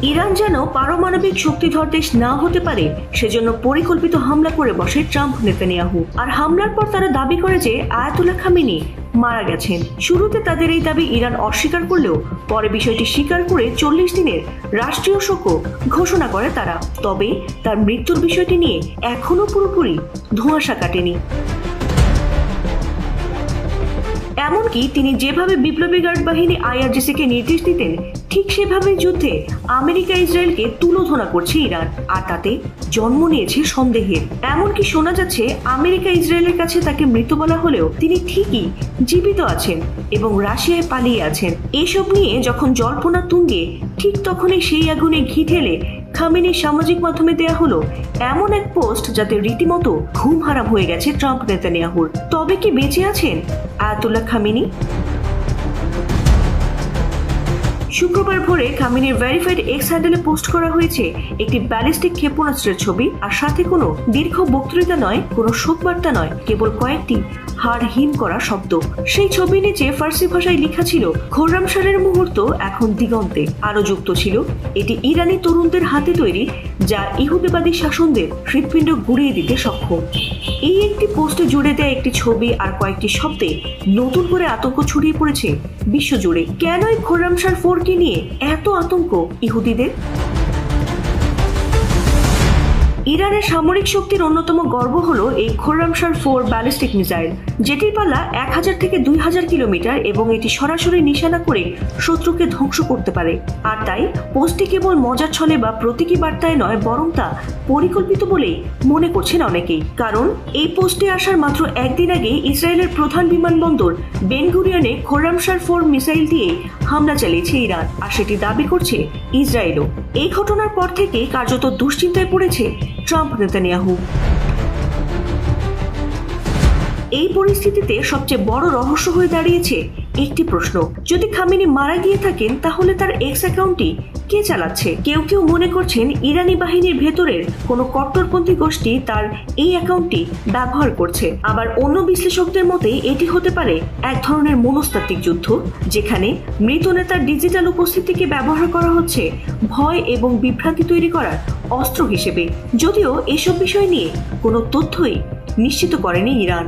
Iran যেন পারমাণবিক শক্তিধর দেশ না হতে পারে সেজন্য পরিকল্পিত হামলা করে বসে ট্রাম্প নেতানিয়াহু। আর হামলার পর তারা দাবি করে যে আয়াতুল্লাহ খামেনি মারা গেছেন। শুরুতে তাদের এই দাবি ইরান অস্বীকার করলেও পরে বিষয়টি স্বীকার করে 40 দিনের রাষ্ট্রীয় শোকও ঘোষণা করে তারা। তবে তার মৃত্যুর বিষয়টি নিয়ে এখনো পুরোপুরি ধোঁয়াশা কাটেনি। এমনকি তিনি যেভাবে বিপ্লবী গার্ড বাহিনী আইআরজিসিকে নির্দেশ দিতেন ঠিক সেভাবে যুদ্ধে আমেরিকা ইসরায়েলকে তুলোধনা করছে ইরান, আর তাতে জন্ম নিয়েছে সন্দেহের। এমনকি শোনা যাচ্ছে আমেরিকা ইসরায়েলের কাছে তাকে মৃত বলা হলেও তিনি ঠিকই জীবিত আছেন এবং রাশিয়ায় পালিয়ে আছেন। এসব নিয়ে যখন জল্পনা তুঙ্গে, ঠিক তখনই সেই আগুনে ঘি ঢেলে খামেনির সামাজিক মাধ্যমে দেয়া হলো এমন এক পোস্ট যাতে রীতিমতো ঘুম হারাম হয়ে গেছে ট্রাম্প নেতানিয়াহুর। তবে কি বেঁচে আছেন আয়াতুল্লাহ খামেনি? শুক্রবার ভোরে খামেনির ভেরিফাইড এক্স হ্যান্ডেলে পোস্ট করা হয়েছে একটি ব্যালিস্টিক ক্ষেপণাস্ত্রের ছবি, আর সাথে কোনো দীর্ঘ বক্তৃতা নয়, কোনো শোকবার্তা নয়, কেবল কয়েকটি হাড় হিম করা শব্দ। সেই ছবি নিচে ফার্সি ভাষায় লেখা ছিল, খোররামশাহের মুহূর্ত এখন দিগন্তে। আরো যুক্ত ছিল, এটি ইরানি তরুণদের হাতে তৈরি যা ইহুদিবাদী শাসনদের হৃৎপিণ্ড গুঁড়িয়ে দিতে সক্ষম। এই একটি পোস্টে জুড়ে দেয় একটি ছবি আর কয়েকটি শব্দে নতুন করে আতঙ্ক ছড়িয়ে পড়েছে বিশ্বজুড়ে। কেন এই খোররামশাহ 4 কে নিয়ে এত আতঙ্ক ইহুদিদের? ইরানের সামরিক শক্তির অন্যতম গর্ব হলো এই খোররামশাহ 4 ব্যালিস্টিক মিসাইল, যেটির পাল্লা 1000 থেকে 2000 কিলোমিটার এবং এটি সরাসরি নিশানা করে শত্রুকে ধ্বংস করতে পারে। আর তাই পোস্টটি কেবল মজার ছলে বা প্রতীকী বার্তায় নয়, বরং তা পরিকল্পিত বলেই মনে করছেন অনেকেই। কারণ এই পোস্টে আসার মাত্র একদিন আগে ইসরায়েলের প্রধান বিমানবন্দর বেন গুরিয়নে খোররামশাহ 4 মিসাইল দিয়ে হামলা চালিয়েছে ইরান, আর সেটি দাবি করছে ইসরায়েলও। এই ঘটনার পর থেকে কার্যত দুশ্চিন্তায় পড়েছে ট্রাম্প নেতানিয়াহু। এই পরিস্থিতিতে সবচেয়ে বড় রহস্য হয়ে দাঁড়িয়েছে একটি প্রশ্ন, যদি খামেনি মারা গিয়ে থাকেন তাহলে তার এক্স অ্যাকাউন্টটি কে চালাচ্ছে? কেউ কেউ মনে করছেন ইরানি বাহিনীর ভেতরের কোনো কট্টরপন্থী গোষ্ঠী তার এই অ্যাকাউন্টটি ব্যবহার করছে। আবার অন্য বিশ্লেষকদের মতে এটি হতে পারে এক ধরনের মনস্তাত্ত্বিক যুদ্ধ, যেখানে মৃত নেতার ডিজিটাল উপস্থিতিকে ব্যবহার করা হচ্ছে ভয় এবং বিভ্রান্তি তৈরি করার অস্ত্র হিসেবে। যদিও এসব বিষয় নিয়ে কোনো তথ্যই নিশ্চিত করেনি ইরান।